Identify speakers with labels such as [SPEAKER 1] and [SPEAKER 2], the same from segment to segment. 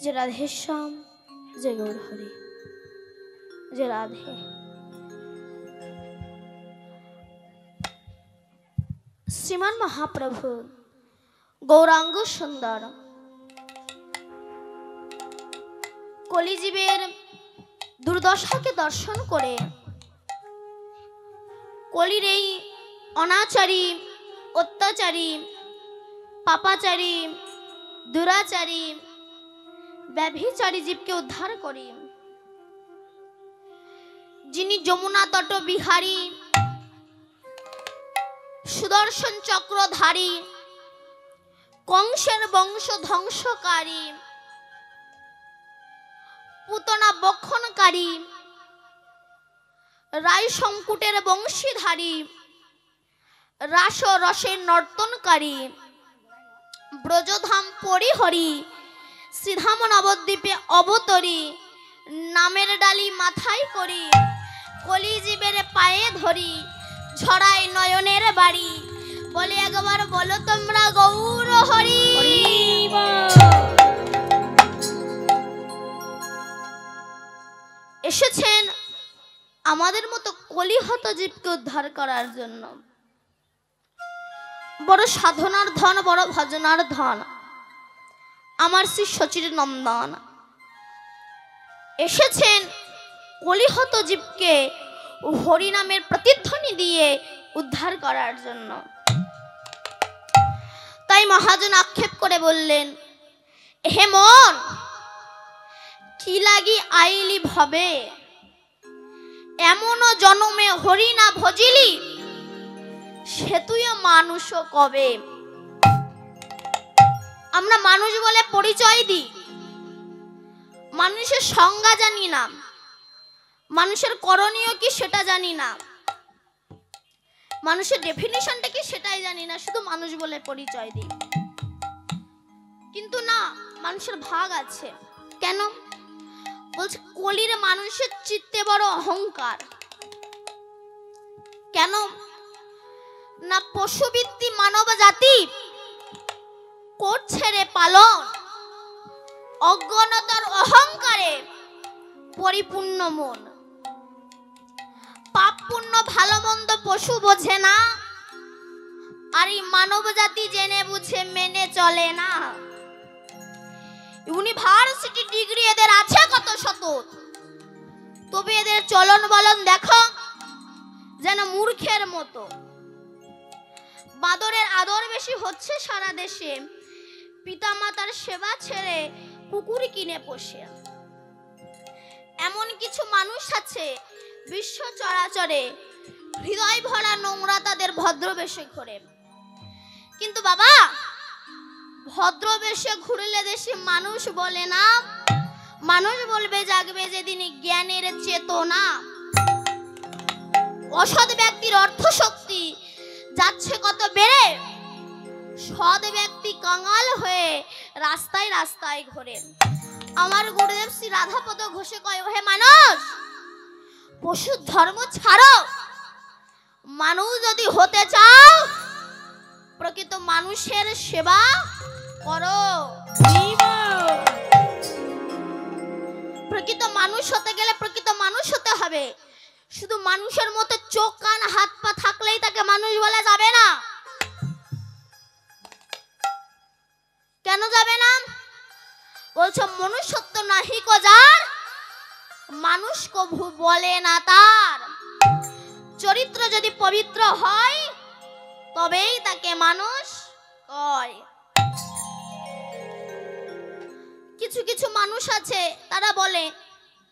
[SPEAKER 1] যে রাধেশ্যাম, যে গৌর হরি, যে রাধে। শ্রীমান মহাপ্রভু গৌরাঙ্গ সুন্দর কলিজীবের দুর্দশাকে দর্শন করে কলির এই অনাচারী, অত্যাচারী, পাপাচারী, দুরাচারী, ব্যভিচারী জীবকে উদ্ধার করি, যিনি যমুনা তট বিহারী, সুদর্শন চক্রধারী, কংসের বংশ ধ্বংসকারী, পুতনা বক্ষণকারী, রায় সংকুটের বংশীধারী, রাস রসের নর্তনকারী, ব্রজধাম পরিহরি, শ্রীধাম নবদ্বীপে অবতরী, নামের ডালি মাথায় করি, কলিজীবের পায়ে ধরি, ছড়াই নয়নের বাড়ি, বলে একবার বলো তোমরা গৌর হরি। এসেছেন আমাদের মতো কলিহত জীবকে উদ্ধার করার জন্য। বড় সাধনার ধন, বড় ভজনার ধন আমার শ্রী সচির নন্দন এসেছেন কলিহত জীবকে হরিনামের প্রতিধ্বনি দিয়ে উদ্ধার করার জন্য। তাই মহাজন আক্ষেপ করে বললেন, হে মন, কি লাগি আইলি ভবে, এমন জনমে হরি না ভজিলি, সে তুইও মানুষ কবে। আমরা মানুষ বলে পরিচয় দিই, মানুষের সংজ্ঞা জানি না, মানুষের করণীয় কি সেটা জানি না, মানুষের ডেফিনিশনটা কি সেটাই জানি না, শুধু মানুষ বলে পরিচয় দিই। কিন্তু না, মানুষের ভাগ আছে। কেন বলছে? কলির মানুষের চিত্তে বড় অহংকার। কেন না, পশুবৃত্তি মানব জাতি করছে রে পালন, অজ্ঞানতার অহংকারে পরিপূর্ণ মন। পাপ পুণ্য ভালো মন্দ পশু বোঝে না, আর এই মানব জাতি জেনে বুঝে মেনে চলে না। ইউনিভার্সিটি ডিগ্রি এদের আছে কত শত, তবে এদের চলন বলন দেখো যেন মূর্খের মতো। বাদরের আদর বেশি হচ্ছে সারা দেশে, পিতামাতার সেবা ছেড়ে কুকুর কিনে পোষে। এমন কিছু মানুষ আছে বিশ্ব চরাচরে, হৃদয় ভরা নোংরা তাদের ভদ্রবেশে ঘোরে। কিন্তু বাবা, ভদ্রবেশে ঘুরলে দেশে মানুষ বলে না, মানুষ বলবে জাগবে যেদিন জ্ঞানের চেতনা। অসৎ ব্যক্তির অর্থ শক্তি যাচ্ছে কত বেড়ে, সৎ ব্যক্তি কাঙাল হয়ে রাস্তায় রাস্তায় ঘোরে। আমার গুরুদেব শ্রী রাধাপদ ঘোষে কয়, হে মানুষ, পশুর ধর্ম ছাড়ো, মানুষ যদি হতে চাও প্রকৃত মানুষের সেবা করো। প্রকৃত মানুষ হতে গেলে প্রকৃত মানুষ হতে হবে। শুধু মানুষের মতো চোখ কান হাত পা থাকলেই তাকে মানুষ বলা যাবে না। কেন যাবে না? বলছো মনুষ্যত্ব নাহি কো যার, মানুষ কভু বলে না তার। চরিত্র যদি পবিত্র হয় তবেই তাকে মানুষ কয়। কিছু কিছু মানুষ আছে তারা বলে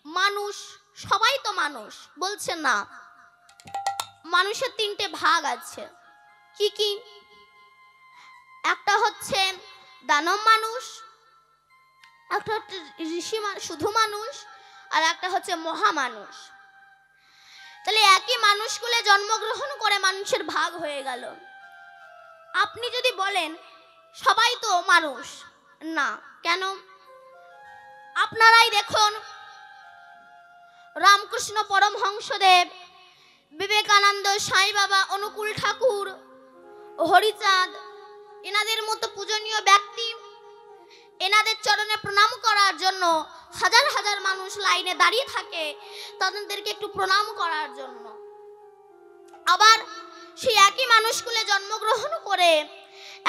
[SPEAKER 1] মানুষ, সবাই তো মানুষ। বলছে না, মানুষের তিনটে ভাগ আছে। কি কি? একটা হচ্ছে দানব মানুষ, একটা হচ্ছে ঋষি শুধু মানুষ, আর একটা হচ্ছে মহামানুষ। তাহলে একই মানুষগুলো জন্মগ্রহণ করে মানুষের ভাগ হয়ে গেল। আপনি যদি বলেন সবাই তো মানুষ, না। কেন? আপনারাই দেখুন, রামকৃষ্ণ পরমহংসদেব, বিবেকানন্দ, সাই বাবা, অনুকূল ঠাকুর, হরিচাঁদ, এনাদের মতো পূজনীয় ব্যক্তি এনাদের চরণে প্রণাম করার জন্য হাজার হাজার মানুষ লাইনে দাঁড়িয়ে থাকে তাদেরকে একটু প্রণাম করার জন্য। আবার সেই একই মানুষগুলো জন্মগ্রহণ করে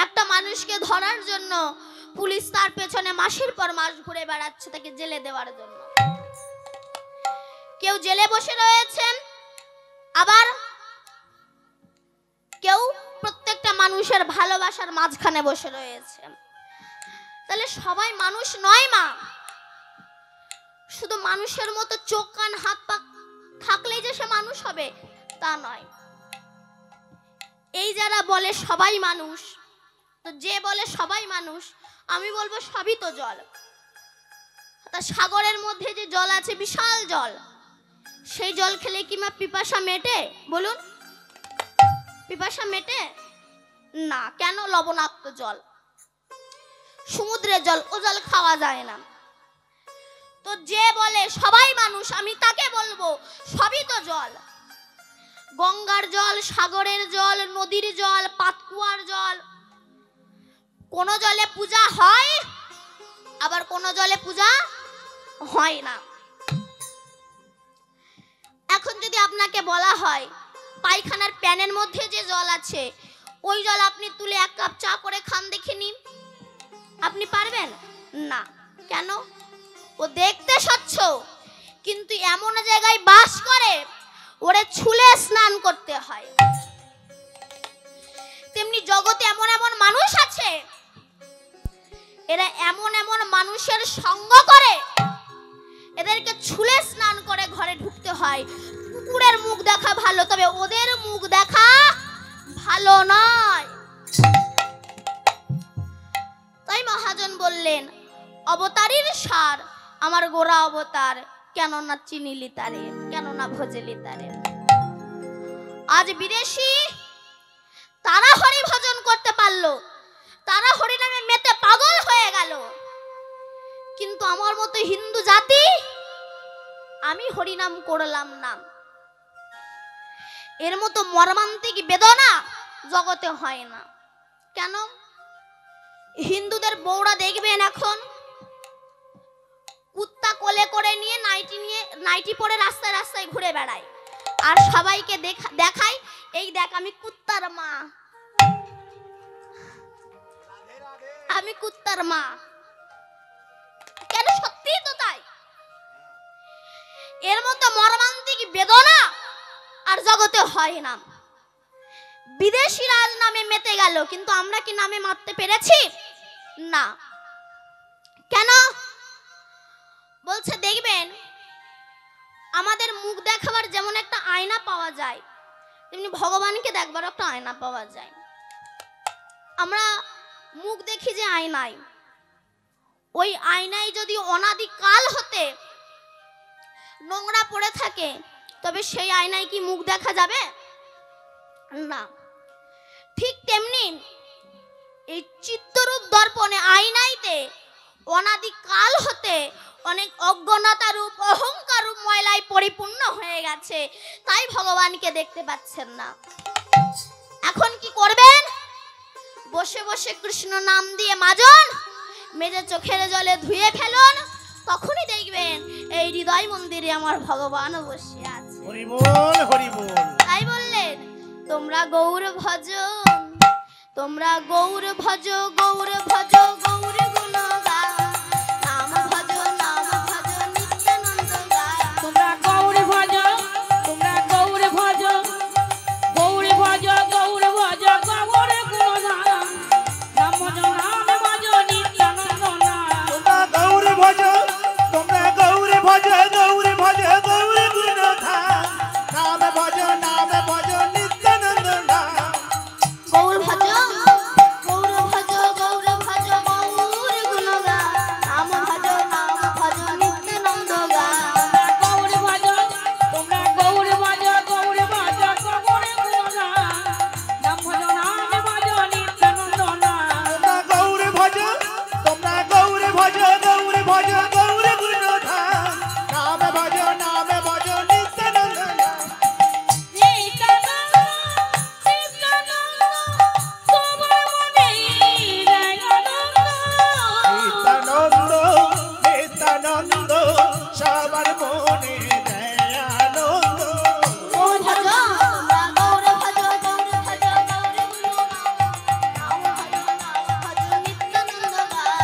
[SPEAKER 1] একটা মানুষকে ধরার জন্য পুলিশ তার পেছনে মাসের পর মাস ঘুরে বেড়াচ্ছে তাকে জেলে দেওয়ার জন্য। কেউ জেলে বসে রয়েছেন, আবার কেউ প্রত্যেকটা মানুষের ভালোবাসার মাঝখানে বসে রয়েছে। তাহলে সবাই মানুষ নয় মা। শুধু মানুষের মতো চোখ কান হাত পা থাকলেই যে সে মানুষ হবে তা নয়। এই যারা বলে সবাই মানুষ, তো যে বলে সবাই মানুষ, আমি বলবো সবই তো জল। তা সাগরের মধ্যে যে জল আছে বিশাল জল, সেই জল খেলে কি মা পিপাসা মেটে? বলুন, পিপাসা মেটে না। কেন? লবণাক্ত জল, সমুদ্রের জল, ও জল খাওয়া যায় না। তো যে বলে সবাই মানুষ, আমি তাকে বলবো সবই তো জল। গঙ্গার জল, সাগরের জল, নদীর জল, পাতকুয়ার জল, কোন জলে পূজা হয়, আবার কোন জলে পূজা হয় না। এখন যদি আপনাকে বলা হয় পায়খানার প্যানের মধ্যে যে জল আছে ওই জল আপনি তুলে এক কাপ চা করে খান, দেখে নিন, আপনি পারবেন না। কেন? ও দেখতে স্বচ্ছ কিন্তু এমন জায়গায় বাস করে ওরে ছুলে স্নান করতে হয়। তেমনি জগতে এমন এমন মানুষ আছে, এরা এমন এমন মানুষের সঙ্গ করে এদেরকে ছুলে স্নান করে ঘরে ঢুকতে হয়। কুকুরের মুখ দেখা ভালো, তবে ওদের মুখ দেখা ভালো নয়। তাই মহাজন বললেন, অবতারীর সার আমার গোরা অবতার, কেন না চিনিলি তারে, কেন না ভজলি তারে। আজ বিদেশি তারা হরি ভজন করতে পারলো, তারা হরি নামে মেতে পাগল হয়ে গেল, কিন্তু আমার মতো হিন্দু জাতি আমি হরিনাম করলাম না। এর মতো মর্মান্তিক বেদনা জগতে হয় না। কেন? হিন্দুদের বউরা দেখবেন এখন কুত্তা কোলে করে নিয়ে নাইটি পরে রাস্তায় রাস্তায় ঘুরে বেড়ায়, আর সবাইকে দেখায়, এই দেখ আমি কুত্তার মা, আমি কুত্তার মা। কেন? সত্যি তো তাই। এর মতো মর্মান্তিক বেদনা আর জগতে হয় না। বিদেশি রাজ নামে মেতে গেল, কিন্তু আমরা কি নামে মারতে পেরেছি? না। কেন? বলছে দেখবেন আমাদের মুখ দেখাবার যেমন একটা আয়না পাওয়া যায়, তেমনি ভগবানকে দেখবার একটা আয়না পাওয়া যায়। আমরা মুখ দেখি যে আয়নায়, ওই আয়নায় যদি অনাদিকাল হতে নোংরা পড়ে থাকে তবে সেই আয়নায় কি মুখ দেখা যাবে? না। ঠিক তেমনি এই চিত্তরূপ দর্পণে আয়নাইতে অনাদিকাল হতে অনেক অজ্ঞানতা রূপ, অহংকার রূপ ময়লায় পরিপূর্ণ হয়ে গেছে, তাই ভগবানকে দেখতে পাচ্ছেন না। এখন কি করবেন? বসে বসে কৃষ্ণ নাম দিয়ে মাজন মেজে চোখের জলে ধুয়ে ফেলুন, তখনই দেখবেন এই হৃদয় মন্দিরে আমার ভগবান বসে আছে।
[SPEAKER 2] হরি বল, হরি বল।
[SPEAKER 1] তাই বললেন, তোমরা গৌর ভজ, তোমরা গৌর ভজ, গৌর ভজ, গৌর গুণ গা, নাম ভজ, নাম ভজ, নিত্যানন্দ গা।
[SPEAKER 3] তোমরা গৌর ভজ, তোমরা গৌর ভজ, গৌর ভজ, গৌর ভজ, গৌর গুণ গা, নাম ভজ, নাম ভজ, নিত্যানন্দ গা।
[SPEAKER 2] তোমরা গৌর ভজ, তোমরা গৌর ভজ, গৌর ভজ, গৌর গুণ গা, নাম ভজ, নাম ভজ, নিত্যানন্দ গা।
[SPEAKER 1] গৌর ভজ, গৌর ভজ, গৌর ভজ, গৌর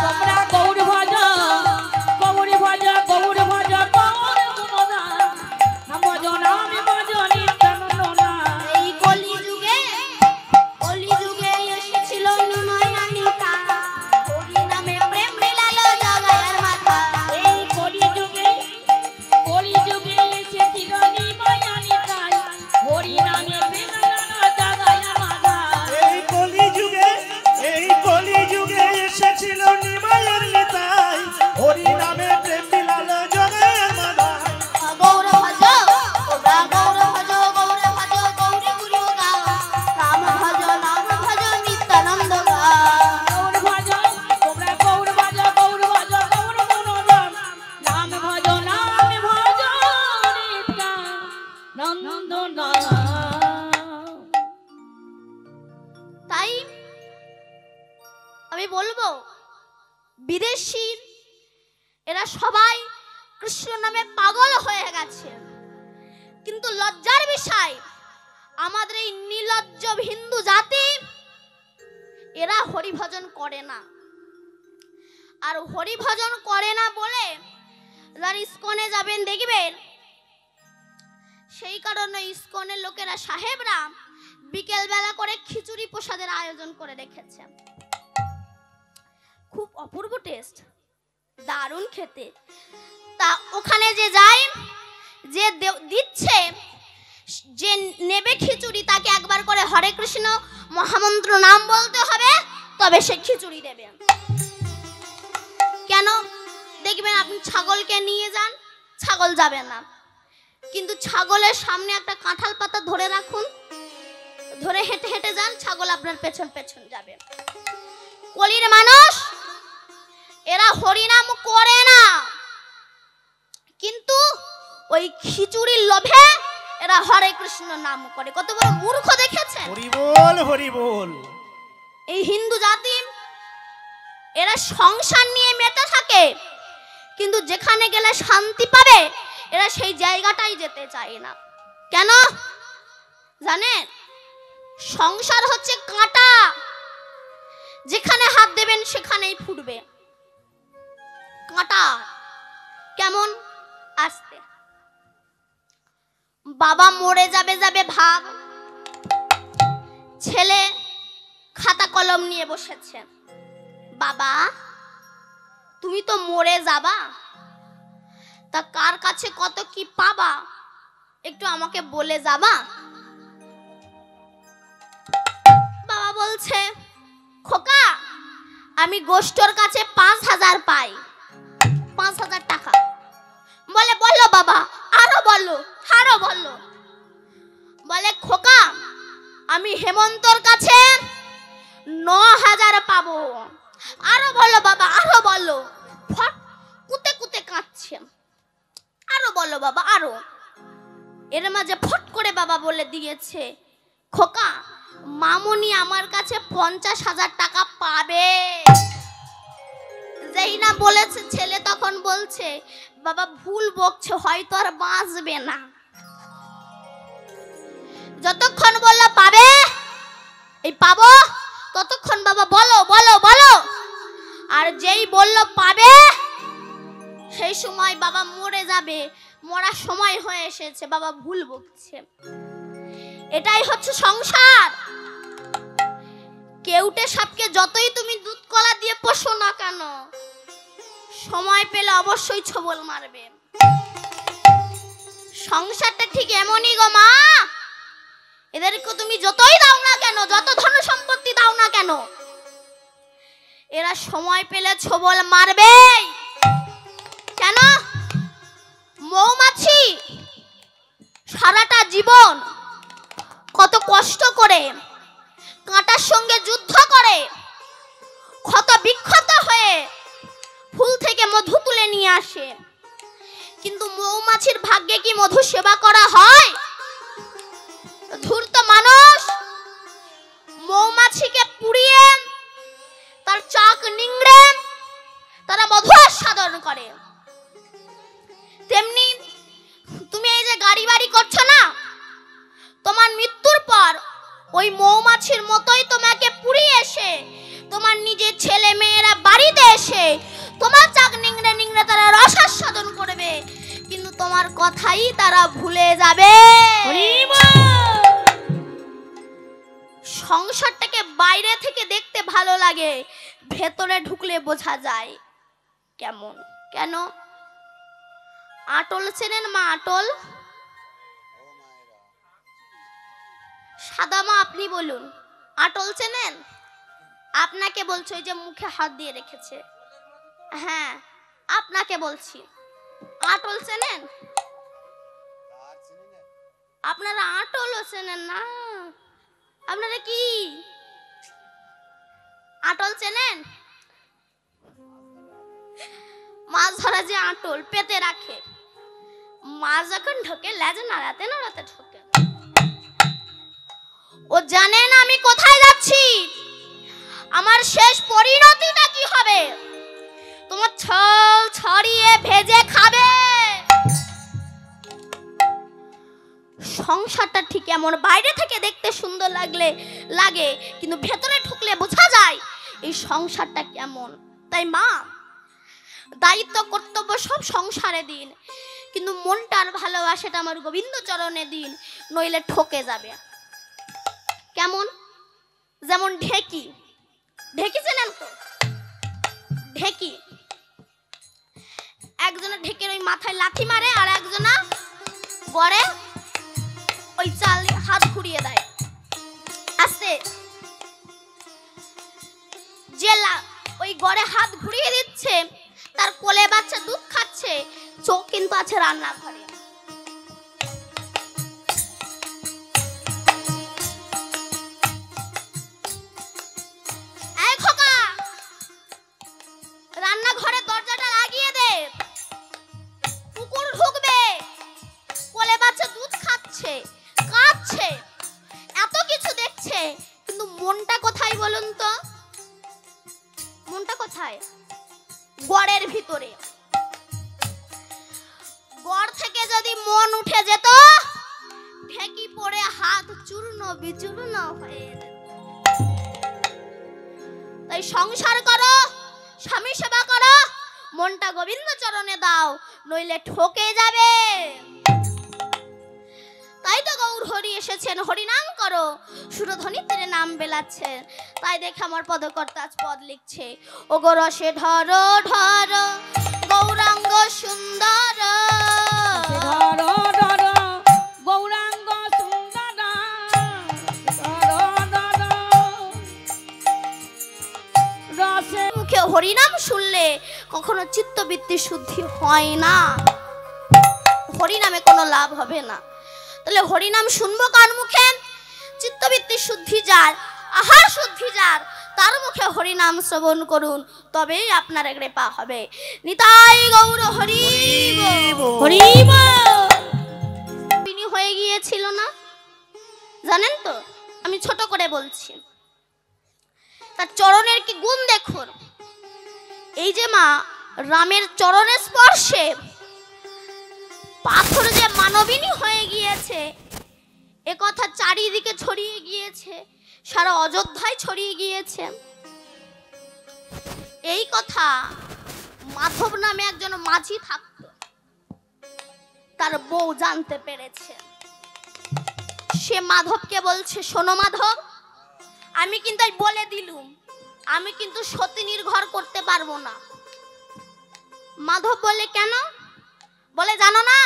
[SPEAKER 3] তোমরা গৌর ভজ গৌর ভজ গৌর ভজ গৌর গুণগান নাম ভজ নাম ভজ নিত্যানন্দ নাম।
[SPEAKER 1] এই কলিযুগে এসেছিল নিমায়ানিকা, হরি নামে প্রেম মিলালো জগায়ের মাথা।
[SPEAKER 3] এই কলিযুগে এসেছিল নিমায়ানিকায়, হরি নামে প্রেম মিলালো জগায়ের মাথা।
[SPEAKER 2] এই কলিযুগে এসেছিল নিমায়ের নিতাই, হরি নামে প্রেম বিলালো জগায়ের মাথায়।
[SPEAKER 1] গৌর ভজ তোমরা গৌর ভজ গৌর ভজ গৌরী গুরু গাও, রাম ভজ নাম ভজ নিত্যানন্দ গাও।
[SPEAKER 3] গৌর ভজ তোমরা গৌর ভজ গৌর ভজ গৌর গুণগান নাম ভজ নাম ভজ নিত্যানন্দ নাম।
[SPEAKER 1] তাই আমি বলবো বিদেশি এরা সবাই কৃষ্ণ নামে পাগল হয়ে গেছে, কিন্তু লজ্জার বিষয় আমাদের এই নির্লজ্জ হিন্দু জাতি এরা হরিভজন করে না। আর হরিভজন করে না বলে যারা ইস্কনে যাবেন দেখবেন, সেই কারণে ইস্কনের লোকেরা সাহেবরা বিকেল বেলা করে খিচুড়ি প্রসাদের আয়োজন করে রেখেছে। খুব অপূর্ব টেস্ট, দারুণ খেতে। তা ওখানে যে যায়, যে দিচ্ছে, যে নেবে খিচুড়ি, তাকে একবার করে হরে কৃষ্ণ মহামন্ত্র নাম বলতে হবে, তবে সে খিচুড়ি দেবে। কেন দেখবেন আপনি ছাগলকে নিয়ে যান, ছাগল যাবে না, কিন্তু ছাগলের সামনে একটা কাঁঠাল পাতা ধরে রাখুন, ধরে হেঁটে হেঁটে যান, ছাগল আপনার পেছন পেছন যাবে। কলির মানুষ এরা হরিনাম করে না, কিন্তু ওই খিচুড়ির লোভে এরা হরে কৃষ্ণ নাম করে। কত বড় মূর্খ দেখেছে
[SPEAKER 2] হরি বল হরি বল।
[SPEAKER 1] এই হিন্দু জাতি, এরা সংসার নিয়ে মেতে থাকে, কিন্তু যেখানে গেলে শান্তি পাবে এরা সেই জায়গাটাই যেতে চায় না। কেন জানেন? সংসার হচ্ছে কাঁটা, যেখানে হাত দেবেন সেখানেই ফুটবে। কাঁটা কেমন? আসতে বাবা মরে যাবে যাবে ভাব, ছেলে খাতা কলম নিয়ে বসেছে, বাবা তুমি তো মরে যাবা, তা কার কাছে কত কি পাবা একটু আমাকে বলে যাবা? বাবা বলছে, খোকা আমি গোষ্ঠর কাছে 5,000 পাই, 5,000 টাকা। বলে বলো বাবা, আরো বলো আরো বলো। বলে খোকা আমি হেমন্তর কাছে 9,000 পাবো। আরো বলো বাবা আরো বলো। ফট কুতে কুতে কাঁদছে, আরো বলো বাবা আরো। এর মাঝে ফট করে বাবা বলে দিয়েছে, খোকা মামুনি আমার কাছে 50,000 টাকা পাবে। যেই না বলেছে ছেলে তখন বলছে, বাবা ভুল বকছে, হয়তো আর বাঁচবে না। যতক্ষণ বলল পাবে, এই পাবো, ততক্ষণ বাবা বলো বলো বলো। আর যেই বলল পাবে, সেই সময় বাবা মরে যাবে, মরার সময় হয়ে এসেছে, বাবা ভুল বকছে। এটাই হচ্ছে সংসার। কেউটে সাপকে যতই তুমি দুধ কলা দিয়ে পোষো না কেন, সময় পেলে অবশ্যই ছোবল মারবে। সংসারটা ঠিক এমনই গো মা, এদেরকে তুমি যতই দাও না কেন, যত ধন সম্পত্তি দাও না কেন, এরা সময় পেলে ছোবল মারবে। কেন? মৌমাছি সারাটা জীবন কত কষ্ট করে কাঁটার সঙ্গে যুদ্ধ করে, ক্ষত বিক্ষত হয়ে ফুল থেকে মধু তুলে নিয়ে আসে, কিন্তু মৌমাছির ভাগ্যে কি মধু সেবা করা হয়? ধূর্ত মানুষ মৌমাছিকে পুড়িয়ে তার চাক নিংড়ে তারা মধু আস্বাদন করে। তেমনি তুমি এই যে গাড়ি বাড়ি করছো না, তোমার মৃত্যুর পর ওই মৌমাছির মতোই তোমাকে পুড়িয়ে এসে তোমার নিজের ছেলে মেয়েরা বাড়িতে এসে কথাই তারা ভুলে যাবে।
[SPEAKER 3] হরি বল।
[SPEAKER 1] সংসারটাকে বাইরে থেকে দেখতে ভালো লাগে, ভেতরে ঢুকলে বোঝা যায় কেমন। কেন? আটল চেনেন মা? আটল সাদা মা, আপনি বলুন, আটল চেনেন? আপনাকে বলছি, ওই যে মুখে হাত দিয়ে রেখেছে, হ্যাঁ আপনাকে বলছি, আটল চেনেন? আপনারা আটলও চেনেন না? আপনারা কি আটল চেনেন? মাছ ধরা যে আটল পেতে রাখে, মাছ যখন ঢোকে লেজ নাড়াতে নাড়াতে ঢোকে। ও জানে না আমি কোথায় যাচ্ছি, আমার শেষ পরিণতিটা কি হবে। তোমার ছল ছড়িয়ে ভেজে খাবে। সংসারটা ঠিক এমন, বাইরে থেকে দেখতে সুন্দর লাগে, কিন্তু ভেতরে ঢুকলে বোঝা যায় এই সংসারটা কেমন। তাই মা, দায়িত্ব কর্তব্য সব সংসারে দিন, কিন্তু মনটার ভালোবাসাটা আমার গোবিন্দ চরণে দিন, নইলে ঠকে যাবে। কেমন? যেমন ঢেকি, ঢেকি চেনেন তো? ঢেকি, একজনের ঢেকের ওই মাথায় লাথি মারে, আর একজনা গড়ে ওই চাল হাত ঘুরিয়ে দেয় আস্তে। যে ওই গড়ে হাত ঘুরিয়ে দিচ্ছে, তার কোলে বাচ্চা দুধ খাচ্ছে, চোখ কিন্তু আছে রান্নাঘরে। এই খোকা, রান্নাঘরের দরজাটা লাগিয়ে দে, কুকুর ঢুকবে। কোলে বাচ্চা দুধ খাচ্ছে, কাঁদছে, এত কিছু দেখছে, কিন্তু মনটা কোথায় বলুন তো? মনটা কোথায়? গড়ের ভিতরে। গড় থেকে যদি মন উঠে যেত, ঢেকি পড়ে হাত চূর্ণ বিচূর্ণ হয়ে যেত। তাই সংসার করো, স্বামী সেবা করো, মনটা গোবিন্দ চরণে দাও, নইলে ঠকে যাবে। তাই তো গৌর হরি এসেছেন, হরিনাম করো, সুরধ্বনি তেরে নাম বেলাচ্ছেন। তাই দেখে আমার পদকর্তা আজ পদ লিখছে, ও গো রসে ধরো ধরো গৌরাঙ্গ সুন্দর,
[SPEAKER 3] ধরো ধরো গৌরাঙ্গ সুন্দর, ধরো ধরো রসে।
[SPEAKER 1] মুখে হরিনাম শুনলে কখনো চিত্তবৃত্তি শুদ্ধি হয় না, হরিনামে কোনো লাভ হবে না। তাহলে হরিনাম শুনবো কার মুখে? চিত্তবৃত্তি শুদ্ধি যার, আহার শুদ্ধি যার, তার মুখে হরিনাম শ্রবণ করুন, তবেই আপনার কৃপা হবে। নিতাই গৌর হরি
[SPEAKER 3] হরি
[SPEAKER 1] তিনি হয়ে গিয়েছিল না, জানেন তো? আমি ছোট করে বলছি, তার চরণের কি গুণ দেখুন। এই যে মা, রামের চরণের স্পর্শে পাথর যে মানবিনী হয়ে গিয়েছে, এ কথা চারিদিকে ছড়িয়ে গিয়েছে, সারা অযোধ্যায় ছড়িয়ে গিয়েছে। এই কথা মাধব নামে একজন মাঝি থাকত, তার বউ জানতে পেরেছে। সে মাধবকে বলছে, শোনো মাধব, আমি কিন্তু বলে দিলুম, আমি কিন্তু সতীনীর ঘর করতে পারবো না। মাধব বলে, কেন? বলে, জানো না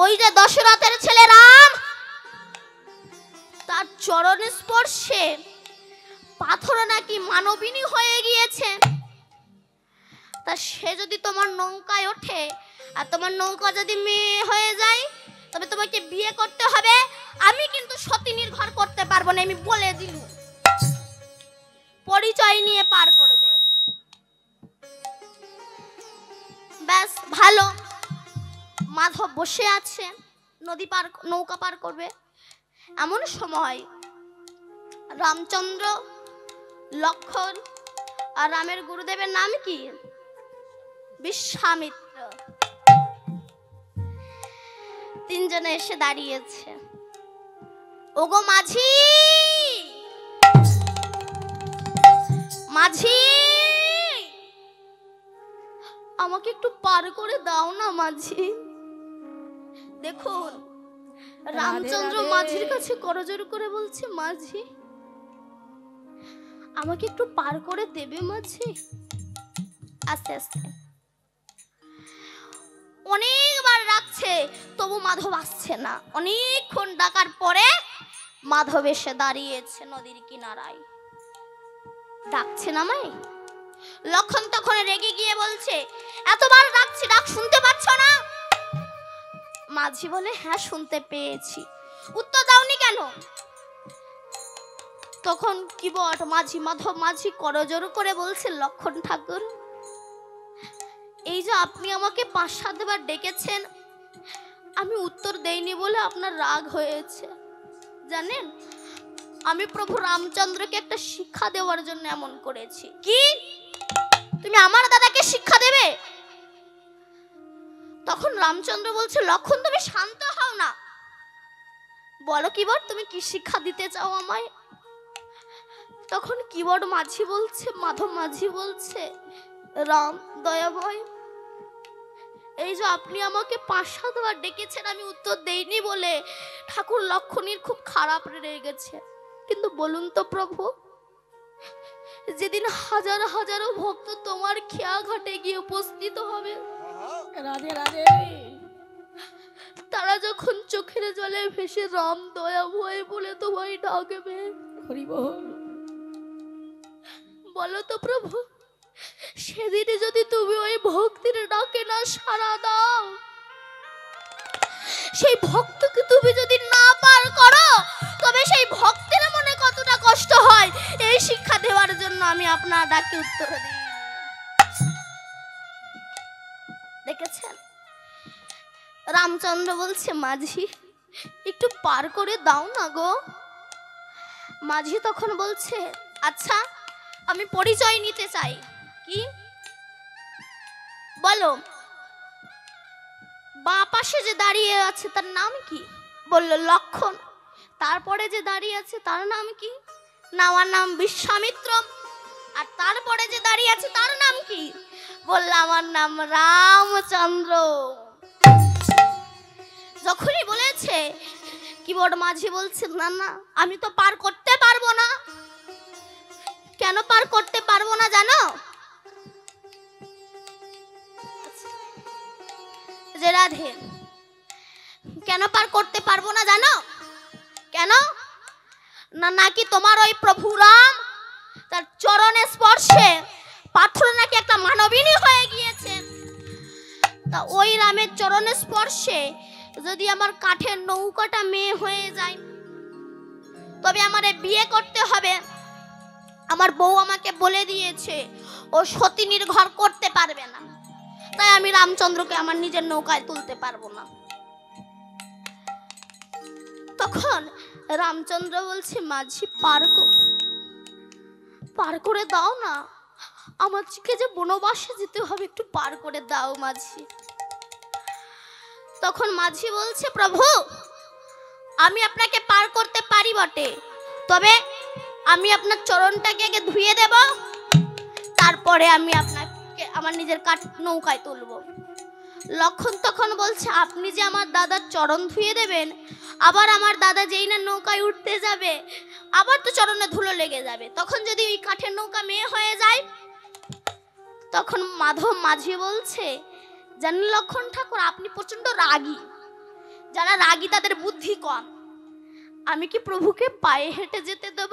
[SPEAKER 1] ওই যে দশরথের ছেলে রাম, তার চরণ স্পর্শে পাথর নাকি মানবিনী হয়ে গিয়েছে। তা সে যদি তোমার নৌকায় ওঠে আর তোমার নৌকা যদি মেয়ে হয়ে যায়, তবে তোমাকে বিয়ে করতে হবে। আমি কিন্তু সতীনীর ঘর করতে পারবো না, আমি বলে দিলুম। পরিচয় নিয়ে পার করবে, ব্যাস ভালো। মাধব বসে আছে, নদী পার, নৌকা পার করবে। এমন সময় রামচন্দ্র, লক্ষণ আর রামের গুরুদেবের নাম কি? বিশ্বামিত্র। তিনজনে এসে দাঁড়িয়েছে। ওগো মাঝি, মাঝি, আমাকে একটু পার করে দাও না মাঝি। দেখুন রামচন্দ্র মাঝির কাছে করজোড় করে বলছে, মাঝি আমাকে একটু পার করে দেবে মাঝি? আস্তে আস্তে অনেকবার ডাকছে, তবু মাধব আসছে না। অনেকক্ষণ ডাকার পরে মাধব এসে দাঁড়িয়েছে নদীর কিনারায়। ডাকছে না আমায়? লক্ষণ তখন রেগে গিয়ে বলছে, এতবার ডাকছি, ডাক শুনতে পাচ্ছ না? মাঝি বলে, হ্যাঁ শুনতে পেয়েছি। উত্তর দাওনি কেন? তখন কি বট মাঝি, মাধব মাঝি করজোড় করে বলছে, লক্ষণ ঠাকুর, এই যে আপনি আমাকে 5-7 বার ডেকেছেন, আমি উত্তর দেইনি বলে আপনার রাগ হয়েছে। জানেন, আমি প্রভু রামচন্দ্রকে একটা শিক্ষা দেওয়ার জন্য এমন করেছি। কি তুমি আমার দাদাকে শিক্ষা দেবে? তখন রামচন্দ্র বলছে, লক্ষণ তুমি শান্ত হও না, বলো কিবট তুমি কি শিক্ষা দিতে চাও আমায়? তখন কিবট মাঝি বলছে, মাধব মাঝি বলছে, রাম দয়াময়, এই যে আপনি আমাকে 5-7 বার ডেকেছেন, আমি উত্তর দেইনি বলে ঠাকুর লক্ষণীর খুব খারাপ লেগেছে। কিন্তু বলুন তো প্রভু, যেদিন হাজার হাজারো ভক্ত তোমার খেয়া ঘাটে গিয়ে উপস্থিত হবে,
[SPEAKER 3] রাধে রাধে,
[SPEAKER 1] তারা যখন চোখের জলে ভেসে রাম দয়াময় বলে তোমায় ডাকবে,
[SPEAKER 3] হরি বল,
[SPEAKER 1] বলো তো প্রভু, সেদিন যদি তুমি ওই ভক্তির ডাকে না সাড়া দাও, সেই ভক্তকে তুমি যদি না পার করো, তবে সেই ভক্তের মনে কতটা কষ্ট হয়, এই শিক্ষা দেওয়ার জন্য আমি আপনার ডাকে উত্তর দিই। দেখেছেন, রামচন্দ্র বলছে, মাঝি একটু পার করে দাও না গো। মাঝি তখন বলছে, আচ্ছা আমি পরিচয় নিতে চাই। কি বলো? বাঁ পাশে যে দাঁড়িয়ে আছে তার নাম কি? বলল লক্ষণ। তারপরে যে দাঁড়িয়ে আছে তার নাম কি? না আমার নাম বিশ্বামিত্র। আর তারপরে যে দাঁড়িয়ে আছে তার নাম কি? বলল আমার নাম রামচন্দ্র। যখনই বলেছে, কিবোর্ড মাঝি বলছে, না না আমি তো পার করতে পারবো না। কেন পার করতে পারবো না জানো? যে রাধে, কেন পার করতে পারবো না জানো? কেন না, নাকি তোমার ওই প্রভু রাম তার চরণে স্পর্শে পাথর নাকি একটা মানবিনী হয়ে গিয়েছে। তা ওই রামের চরণে স্পর্শে যদি আমার কাঠের নৌকাটা মেয়ে হয়ে যায়, তবে আমারে বিয়ে করতে হবে। আমার বউ আমাকে বলে দিয়েছে ও সতীনীর ঘর করতে পারবে না, তাই আমি রামচন্দ্রকে আমার নিজের নৌকায় তুলতে পারবো না। তখন রামচন্দ্র বলছে, মাঝি পার করে দাও না, আমাকে যে বনবাসে যেতে হবে, একটু পার করে দাও মাঝি। তখন মাঝি বলছে, প্রভু আমি আপনাকে পার করতে পারি বটে, তবে আমি আপনার চরণটাকে আগে ধুয়ে দেব, তারপরে আমি আপনাকে আমার নিজের নৌকায় তুলব। লক্ষণ তখন বলছে, আপনি যে আমার দাদার চরণ ধুয়ে দেবেন, আবার আমার দাদা যেই না নৌকায় উঠতে যাবে, আবার তো চরণে ধুলো লেগে যাবে, তখন যদি ওই কাঠের নৌকা মেয়ে হয়ে যায়। তখন মাধব মাঝি বলছে, জানেন লক্ষণ ঠাকুর, আপনি প্রচন্ড রাগী, যারা রাগী তাদের বুদ্ধি কম। আমি কি প্রভুকে পায়ে হেঁটে যেতে দেব?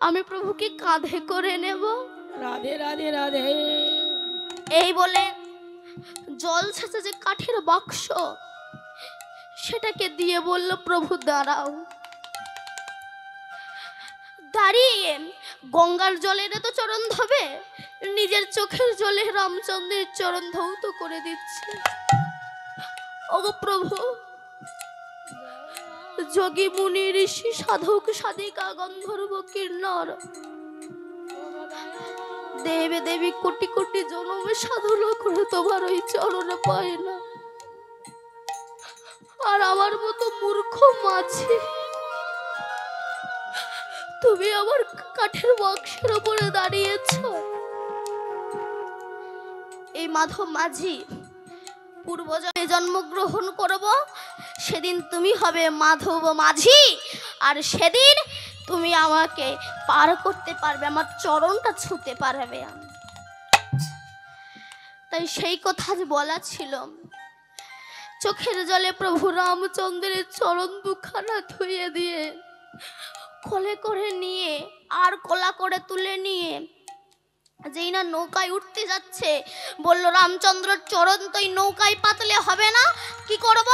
[SPEAKER 1] আমি প্রভুকে কাঁধে করে নেব?
[SPEAKER 3] রাধে রাধে রাধে।
[SPEAKER 1] এই বলে জল ছাঁচা যে কাঠের বাক্স, সেটাকে দিয়ে বলল, প্রভু দাঁড়াও। দাঁড়িয়ে গঙ্গার জলের তো চরণ ধোবে, নিজের চোখের জলে রামচন্দ্রের চরণ ধৌত করে দিচ্ছে। ওগো প্রভু, যোগী মুনি ঋষি সাধক সাধিকা গন্ধর্ব কিন্নর দেবে দেবী কোটি কোটি জন্মে সাধনা করে তোমার ওই চরণে পায় না, আর আমার মতো মূর্খ মাঝি তুমি আমার কাঠের বাক্সের উপরে দাঁড়িয়েছ। এই মাধব মাঝি পূর্বজন্মে জন্মগ্রহণ করব, সেদিন তুমি হবে মাধব মাঝি, আর সেদিন তুমি আমাকে পার করতে পারবে, আমার চরণটা ছুঁতে পারবে। তাই সেই কথা বলা ছিল। চোখের জলে প্রভু রামচন্দ্রের চরণ দুখানা ধুয়ে দিয়ে কোলে করে নিয়ে আর কোলা করে তুলে নিয়ে যেই না নৌকায় উঠতে যাচ্ছে, বলল রামচন্দ্রের চরণ তো এই নৌকায় পাতলে হবে না, কি করব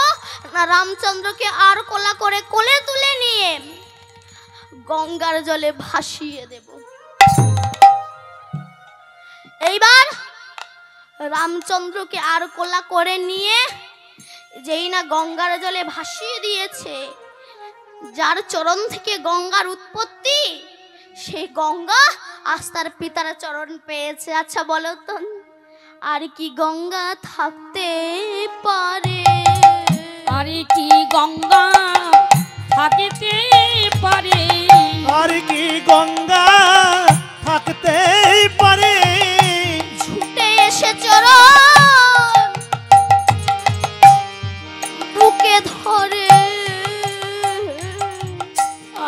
[SPEAKER 1] না রামচন্দ্রকে আর কোলা করে কোলে তুলে নিয়ে গঙ্গার জলে ভাসিয়ে দেব। এইবার রামচন্দ্রকে আর কোলা করে নিয়ে যেই না গঙ্গার জলে ভাসিয়ে দিয়েছে, যার চরণ থেকে গঙ্গার উৎপত্তি, সেই গঙ্গা আজ তার পিতার চরণ পেয়েছে। আচ্ছা বলো তো, আর কি গঙ্গা থাকতে পারে?
[SPEAKER 3] আর কি গঙ্গা থাকিতে পারে?
[SPEAKER 2] আর কি গঙ্গা থাকতে পারে?
[SPEAKER 1] ছুটে এসে চরণ বুকে ধরে।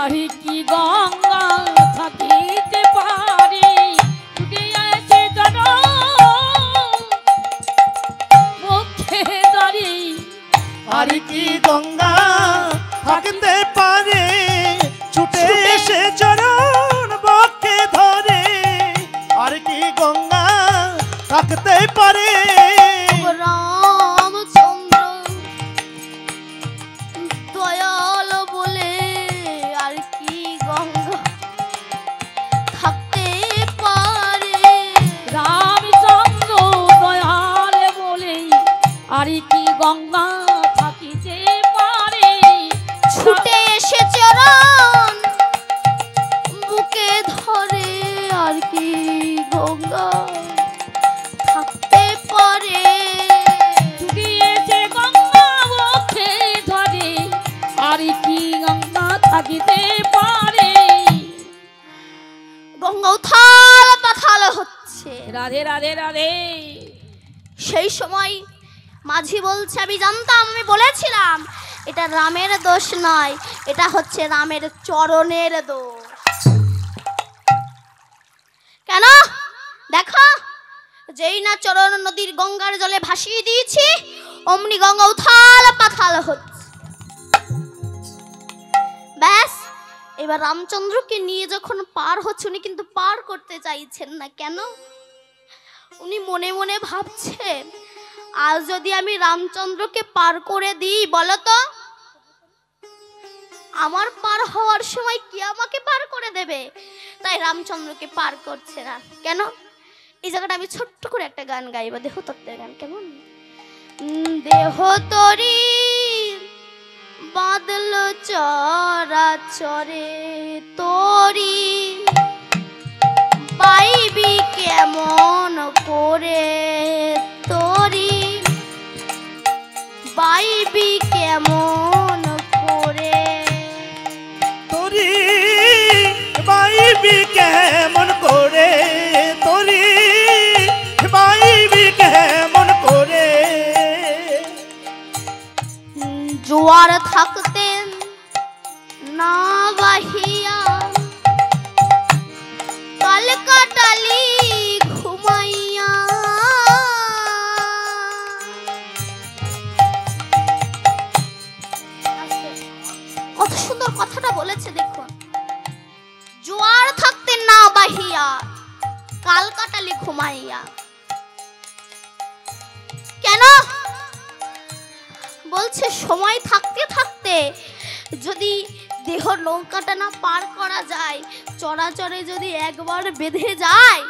[SPEAKER 3] আর কি গঙ্গা থাকিতে পারে? ছুটে এসে চরণ মুখে ধরে।
[SPEAKER 2] আর কি গঙ্গা থাকতে পারে? ছুটে এসে চরণ বক্ষে ধরে। আর কি গঙ্গা থাকতে পারে?
[SPEAKER 1] রামচন্দ্র দয়াল বলে আর কি গঙ্গা থাকতে পারে?
[SPEAKER 3] রামচন্দ্র দয়াল বলে আর কি গঙ্গা থাকিতে পারে?
[SPEAKER 1] ছুটে এসে চরণ বুকে ধরে। আর কি গঙ্গা থাকতে পারে?
[SPEAKER 3] ছুটিয়েছে গঙ্গা মুখে ধরে। আর কি গঙ্গা থাকিতে পারে?
[SPEAKER 1] গঙ্গা উথাল পাথাল হচ্ছে।
[SPEAKER 3] রাধে রাধে রাধে।
[SPEAKER 1] সেই সময় মাঝি বলছে, আমি জানতাম, আমি বলেছিলাম এটা রামের দোষ নয়, এটা হচ্ছে রামের চরণের দোষ। কেন দেখো, যেই না চরণ নদীর গঙ্গার জলে ভাসিয়ে দিয়েছি, অমনি গঙ্গা উথাল পাথাল হচ্ছে। ব্যাস, এবার রামচন্দ্রকে নিয়ে যখন পার হচ্ছে, উনি কিন্তু পার করতে চাইছেন না। কেন? উনি মনে মনে ভাবছে, আজ যদি আমি রামচন্দ্রকে পার করে দিই, বলো তো আমার পার হওয়ার সময় কি আমাকে পার করে দেবে? তাই রামচন্দ্রকে পার করছে না। কেন? এই জায়গাটা আমি ছোট্ট করে একটা গান গাইব, দেহ তত্ত্বের গান। কেমন? দেহ তরি বাদল চরা চরে তরি পাইবি কেমন করে? তরি পাইবি কেমন করে?
[SPEAKER 2] তোরি বাইবি কেমন করে? তোরি বাইবি কেমন করে?
[SPEAKER 1] জোয়ার থাকতে না বাহিয়া কাল কাটালি ঘুমাইয়া। কত সুন্দর কথাটা বলেছে দেখুন, জোয়ার থাকতে না বাহিয়া কাল কাটালি ঘুমাইয়া। কেন বলছে? সময় থাকতে থাকতে যদি দেহ নৌকাটা না পার করা যায়, চরাচরে যদি একবার বেঁধে যায়,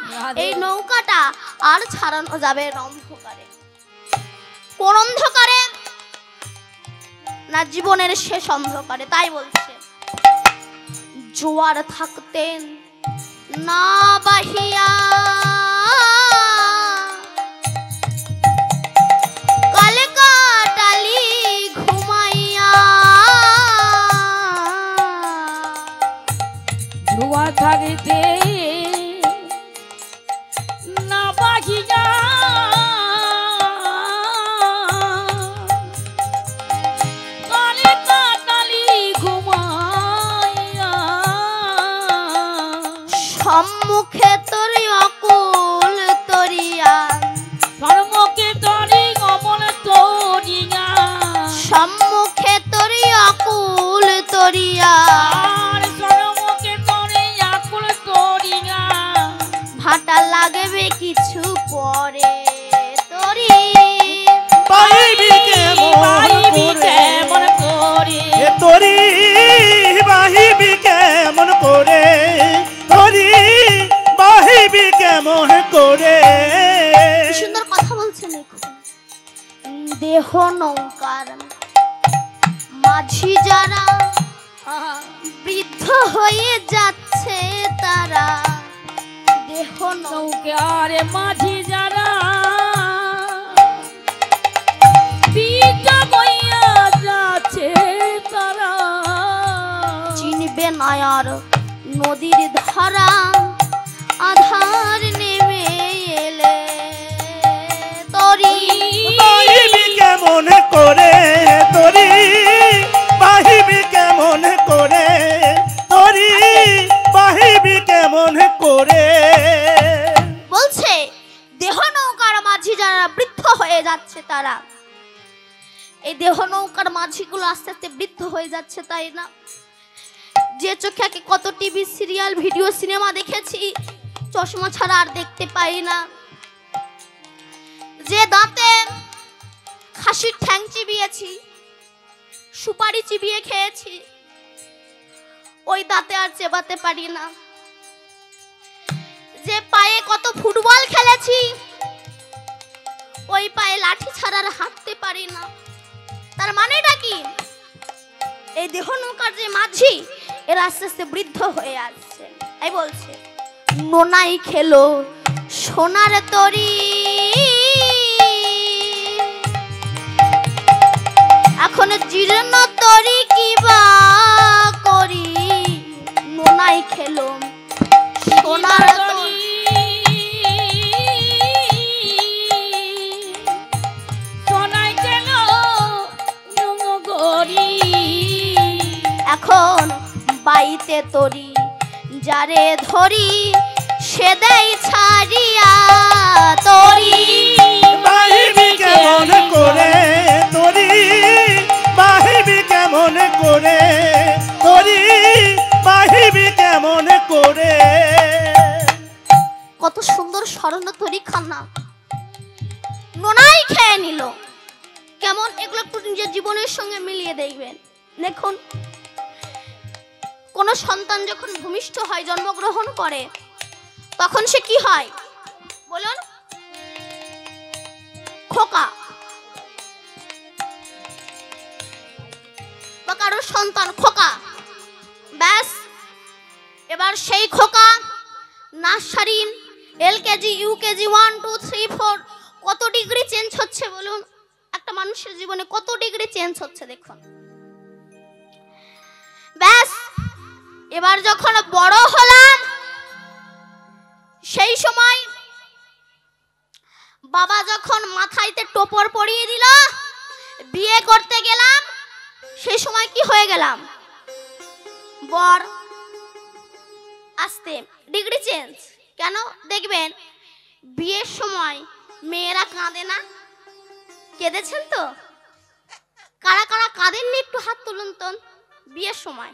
[SPEAKER 1] এই নৌকাটা আর ছাড়ানো যাবে না অন্ধকারে। কোন অন্ধকারে? না জীবনের শেষ অন্ধকারে। তাই বলছে, জোয়ার থাকতেন না বাহিয়া কালে কাটালি ঘুমাইয়া।
[SPEAKER 3] জোয়ার থাকিতে না বাহিয়া
[SPEAKER 1] দেহ নৌকার মাঝি যারা বৃদ্ধ হয়ে যাচ্ছে তারা, দেহ
[SPEAKER 3] নৌকার মাঝি যারা বৃদ্ধ হইয়া যাচ্ছে তারা,
[SPEAKER 1] চিনবে না আর নদীর ধারা আধার নেমে এলে তরি
[SPEAKER 2] বাহিবি কেমন করে তরি, বাহিবি কেমন করে তরি, বাহিবি কেমন করে।
[SPEAKER 1] বলছে দেহ নৌকার মাঝি যারা বৃদ্ধ হয়ে যাচ্ছে তারা, এই দেহ নৌকার মাঝিগুলো আস্তে আস্তে বৃদ্ধ হয়ে যাচ্ছে, তাই না? যে চোখে কত টিভি সিরিয়াল ভিডিও সিনেমা দেখেছি, চশমা ছাড়া আর দেখতে পাই না। যে দাঁতে খাসির ঠ্যাং চিবিয়েছি, সুপারি চিবিয়ে খেয়েছি, ওই দাঁতে আর চেবাতে পারি না। যে পায়ে কত ফুটবল খেলেছি, ওই পায়ে লাঠি ছাড়া আর হাঁটতে পারি না। তার মানেটা কি? এই দেহ নৌকার যে মাঝি এরা আস্তে আস্তে বৃদ্ধ হয়ে আসছে। এই বলছে নোনাই খেলো সোনার তরি, এখন জীর্ণ তরি কিবা করি, নোনাই খেলো সোনার তরি। এখন বাইতে তরি যারে ধরি সে দেয় ছাড়িয়া তরি,
[SPEAKER 2] বাহিবি কেমন করে তরি, বাহিবি কেমন করে তরি, বাহিবি কেমন করে।
[SPEAKER 1] কত সুন্দর স্মরণ তরি খানা নোনাই খেয়ে নিল। কেমন এগুলো একটু নিজের জীবনের সঙ্গে মিলিয়ে দেখবেন। দেখুন কোন সন্তান যখন ভূমিষ্ঠ হয়, জন্মগ্রহণ করে, তখন সে কি হয় বলুন? খোকা। বা কারোর সন্তান খোকা, ব্যাস এবার সেই খোকা নার্সারি, এলকেজি, ইউকেজি, 1 2 3 4 কত ডিগ্রি চেঞ্জ হচ্ছে বলুন? একটা মানুষের জীবনে কত ডিগ্রি চেঞ্জ হচ্ছে দেখুন। ব্যাস এবার যখন বড় হলাম, সেই সময় বাবা যখন মাথাইতে টোপর পরিয়ে দিল, বিয়ে করতে গেলাম, সেই সময় কি হয়ে গেলাম? বর। আস্তে ডিগ্রি চেঞ্জ। কেন? দেখবেন বিয়ের সময় মেয়েরা কাঁদে না? কেঁদেছেন তো? কারা কারা কাঁদেননি একটু হাত তুলুন তো। বিয়ের সময়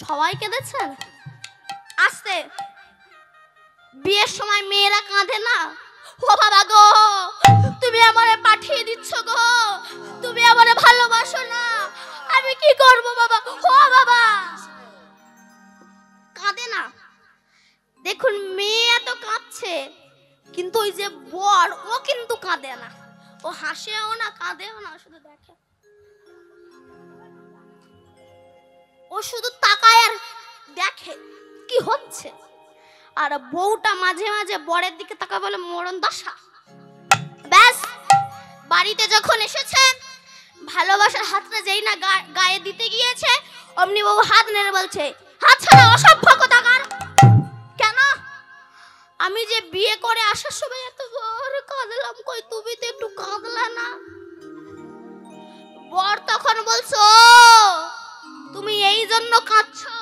[SPEAKER 1] সবাই কেঁদেছেন? আস্তে বিয়ের সময় মেয়েরা কাঁদে না? ও বাবা গো, তুমি আমারে পাঠিয়ে দিচ্ছ গো, তুমি আমারে ভালোবাসো না, আমি কি করব বাবা? ও বাবা কাঁদে না? দেখুন মেয়ে এত কাঁদছে, কিন্তু ওই যে বর ও কিন্তু কাঁদে না, ও হাসেও না কাঁদেও না, শুধু দেখে, ও শুধু তাকায় আর দেখে কি হচ্ছে। আর বউটা মাঝে মাঝে বরের দিকে তাকায় বলে মরণ দশা। ব্যাস বাড়িতে যখন এসেছে, ভালোবাসার হাতটা যেই না গায়ে দিতে গিয়েছে, অমনি বউ হাত নেড়ে বলছে হাত ছাড়া, অসভ্য কোথাকার। কেন? আমি যে বিয়ে করে আসার সময় এত জোরে কাঁদলাম, কই তুমি তো একটু কাঁদলা না? বর তখন বলছো তুমি এই জন্য কাঁদছো?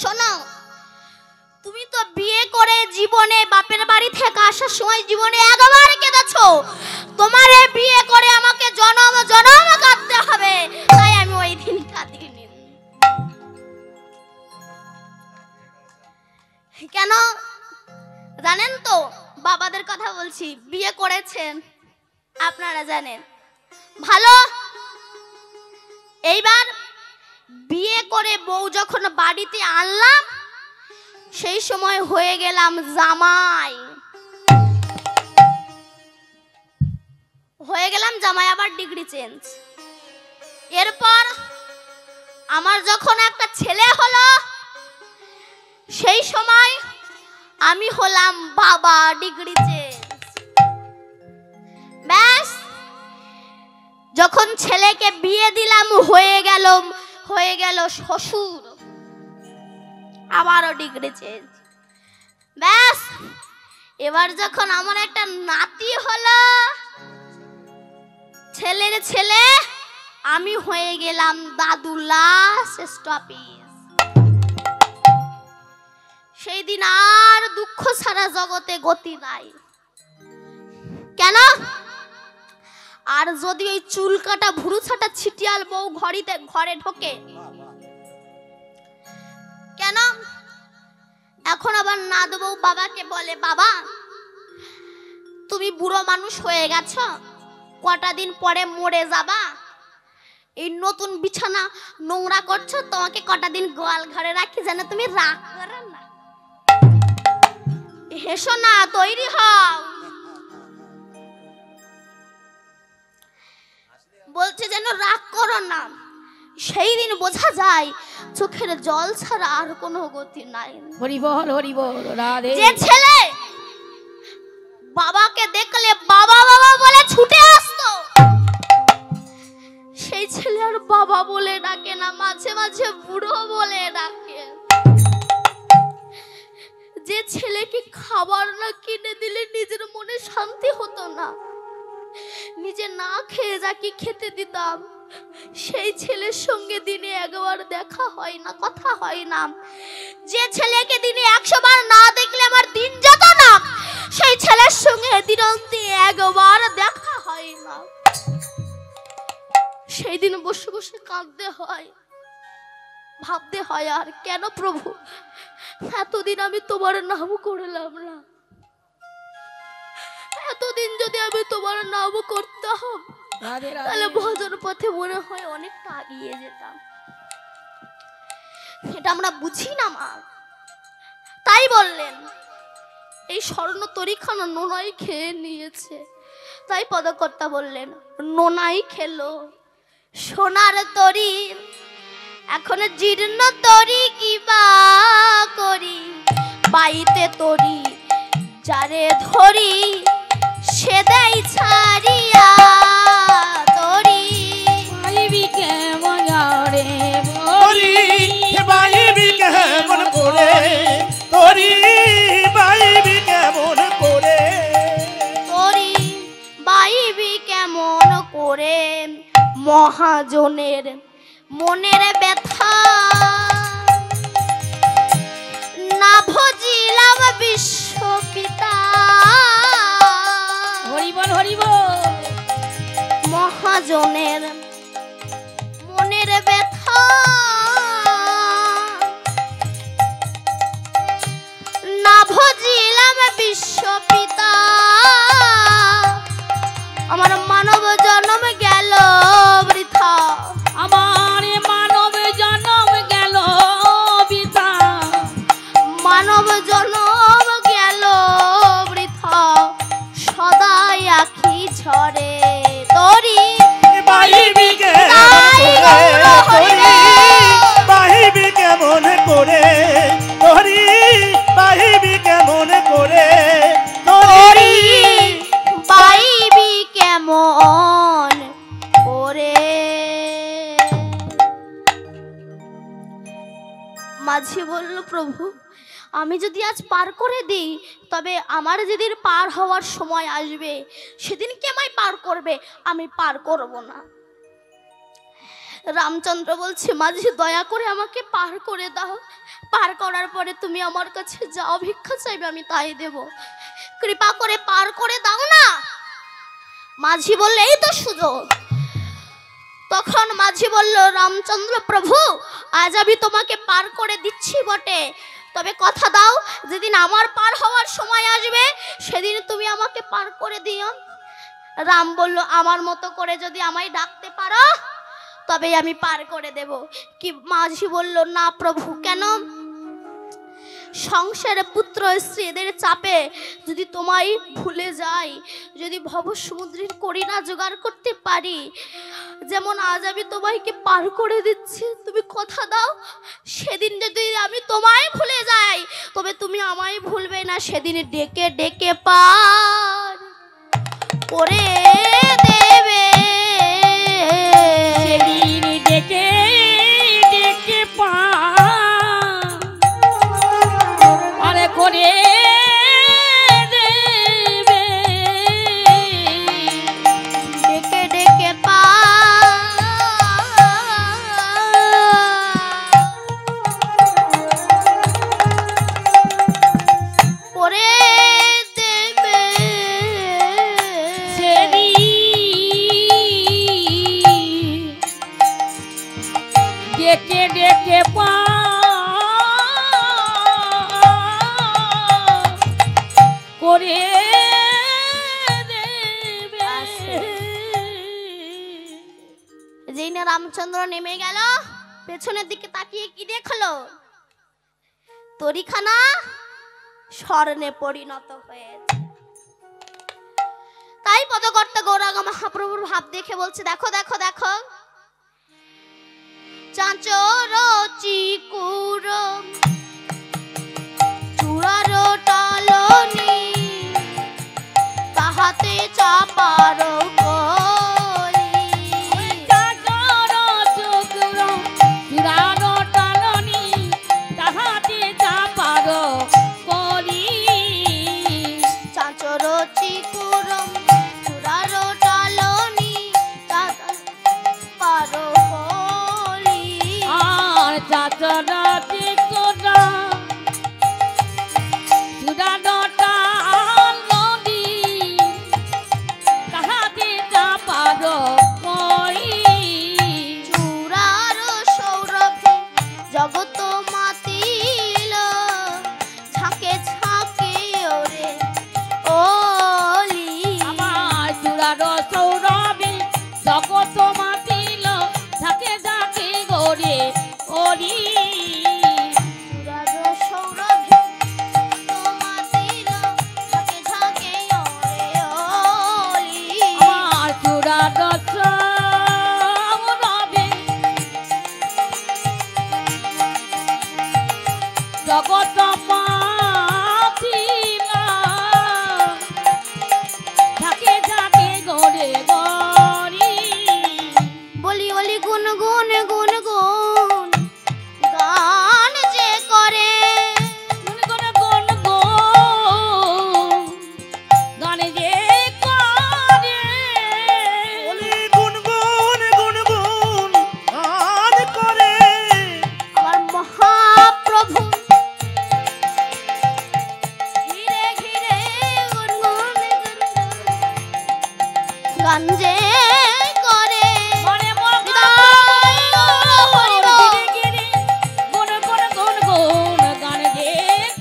[SPEAKER 1] শোনো, তুমি তো বিয়ে করে জীবনে বাপের বাড়ি থেকে আসার সময় জীবনে একবার কেঁদেছো, তোমারে বিয়ে করে আমাকে জনম জনম কাঁদতে হবে, তাই আমি ওই দিন কাঁদিনি। কেন জানেন তো? বাবাদের কথা বলছি, বিয়ে করেছেন আপনারা জানেন ভালো। এইবার বিয়ে করে বউ যখন বাড়িতে আনলাম, সেই সময় হয়ে গেলাম জামাই। হয়ে গেলাম জামাই, আবার ডিগ্রি চেঞ্জ। এরপর আমার যখন একটা ছেলে হলো, সেই সময় আমি হলাম বাবা, ডিগ্রি চেঞ্জ। ব্যাস, যখন ছেলেকে বিয়ে দিলাম হয়ে গেল শ্বশুর, আবারও ডিগ্রি চেঞ্জ। ব্যাস, এবার যখন আমার একটা নাতি হলো, ছেলের ছেলে, আমি হয়ে গেলাম দাদু, লাস্ট স্টপেজ। সেই দিন আর দুঃখ ছাড়া জগতে গতি নাই। কেন? আর যদি ওই চুল কাটা ভুরু ছাটা ছিটিয়াল বউ ঘরে ঢোকে, কেন? এখন আবার নাদ বউ বাবাকে বলে, বাবা তুমি বুড়ো মানুষ হয়ে গেছো, কটা দিন পরে মরে যাবা, এই নতুন বিছানা নোংরা করছো, তোমাকে কটা দিন গোয়াল ঘরে রাখি, যেন তুমি রাগ করো না। হেসো না, তৈরি হও। বলছে যেন রাগ করো না। সেই দিন বোঝা যায় চোখের জল ছাড়া আর কোনো গতি নাই।
[SPEAKER 3] হরি বল রাধে।
[SPEAKER 1] যে ছেলে বাবাকে দেখলে বাবা বাবা বলে ছুটে আসতো, সেই ছেলে আর বাবা বলে ডাকে না, মাঝে মাঝে বুড়ো বলে ডাকে। যে ছেলেকে খাবার না কিনে দিলে নিজের মনে শান্তি হতো না, নিজে না খেয়ে যাকে খেতে দিতাম, সেই ছেলের সঙ্গে দিনে একবার দেখা হয় না, কথা হয় না। যে ছেলেকে দিনে 100 বার না দেখলে আমার দিন যেত না, সেই ছেলের সঙ্গে দিনন্তে একবার দেখা হয় না। সেই দিন বসে বসে কাঁদতে হয়, ভাবতে হয়, আর কেন প্রভু এতদিন আমি তোমার নাম করলাম না, এতদিন যদি আমি তোমার নাম করতাম তাহলে ভজন পথে মনে হয় অনেকটা এগিয়ে যেতাম। এটা আমরা বুঝি না মা। তাই বললেন এই স্বর্ণ তরিখানা নোনাই খেয়ে নিয়েছে, তাই পদকর্তা বললেন নোনাই খেলো সোনার তরি, এখন জীর্ণ তরি কিবা করি, বাইতে তরি যারে ধরি সে দেয় ছাড়িয়া তরি।
[SPEAKER 3] বাইবি কেমন রে
[SPEAKER 2] তরি বাইবি কেমন করে, তরি বাইবি কেমন করে,
[SPEAKER 1] তরি বাইবি কেমন করে, মহাজনের মনের ব্যথা না ভজিলাম বিশ্বপিতা।
[SPEAKER 3] হরি বল।
[SPEAKER 1] মহাজনের মনের ব্যথা না ভজিলাম বিশ্বপিতা। আমার মানব জন্ম গেল বৃথা,
[SPEAKER 3] আমার মানব জন্ম গেল বৃথা,
[SPEAKER 1] মানব জন্ম গেল বৃথা, সদাই আখি ঝরে তরি
[SPEAKER 2] বাইবি কেমন করে, তরি বাইবি কেমন করে, তরি বাইবি কেমন করে,
[SPEAKER 1] তরি বাইবি কেমন করে। মাঝি বলল প্রভু আমি যদি আজ পার করে দিই, তবে আমার যেদিন পার হওয়ার সময় আসবে সেদিন কে আমায় পার করবে, আমি পার করব না। রামচন্দ্র বলছে মাঝি দয়া করে আমাকে পার করে দাও, পার করার পরে তুমি আমার কাছে যাও ভিক্ষা চাইবে আমি তাই দেব, কৃপা করে পার করে দাও না। মাঝি বললে এই তো সুযোগ। তখন মাঝি বলল রামচন্দ্র প্রভু আজ আমি তোমাকে পার করে দিচ্ছি বটে, তবে কথা দাও যেদিন আমার পার হওয়ার সময় আসবে সেদিন তুমি আমাকে পার করে দিও। রাম বলল আমার মতো করে যদি আমায় ডাকতে পারো তবে আমি পার করে দেব। কি মাঝি বলল না প্রভু কেন? সংসারে পুত্র স্ত্রী এদের চাপে যদি তোমায় ভুলে যাই, যদি ভব সমুদ্রের করিনা জোগাড় করতে পারি, যেমন আজ আমি তোমাকে পার করে দিচ্ছি, তুমি কথা দাও সেদিন যদি আমি তোমায় ভুলে যাই তবে তুমি আমায় ভুলবে না, সেদিন ডেকে ডেকে পার করে দেবে।
[SPEAKER 3] সেদিন ডেকে ডেকে আরে করে দেবে,
[SPEAKER 1] ডেকে ডেকে পার করে দেবে।
[SPEAKER 3] ডেকে ডেকে করে দেবে।
[SPEAKER 1] যেই না রামচন্দ্র নেমে গেল, পেছনের দিকে তাকিয়ে কি দেখলো? তরিখানা স্বর্ণে পরিণত হয়েছে। তাই পদকর্তা গৌরাঙ্গ মহাপ্রভুর ভাব দেখে বলছে, দেখো দেখো দেখো, চাঁচর চিকুর চূড়ার টালনি, তাহাতে চাপার কলি।
[SPEAKER 3] চাকর চক্র চূড়ানো টালনি, তাহাতে চাপার কলি।
[SPEAKER 1] চাঁচর চিকুর চূড়ার টালনি, চাপার কলি।
[SPEAKER 3] আর চাচর চিকরা চূড়ানো টালনি, তাহাতে চাপার কলি।
[SPEAKER 1] চূড়ার সৌরভে জগৎ মাতিল, ঝাঁকে ঝাঁকে ওরে ওলি।
[SPEAKER 3] আমার চূড়ার সৌরভে জগৎ মাতিল, ঝাঁকে ঝাঁকে গড়ে ওরি।
[SPEAKER 1] চূড়ার সৌরভে মাতিল, ঝাঁকে ঝাঁকে ওরে ওলি।
[SPEAKER 3] আমার চূড়ার সৌরভে জগৎ মাতিল, ঝাঁকে ঝাঁকে গড়ে গড়ি।
[SPEAKER 1] বলি বলি গুন গুন গুন গুন গান যে করে,
[SPEAKER 3] গুন গুন গুন গানে যে করে।
[SPEAKER 2] বলি গুনগুন গুনগুন গান করে।
[SPEAKER 1] আমার মহাপ্রভু ঘিরে ঘিরে গুন গুন গান যে করে।
[SPEAKER 3] মনে
[SPEAKER 1] হৃদয় হরি বল।
[SPEAKER 3] গিরি গুন গুন গুন গুন গান যে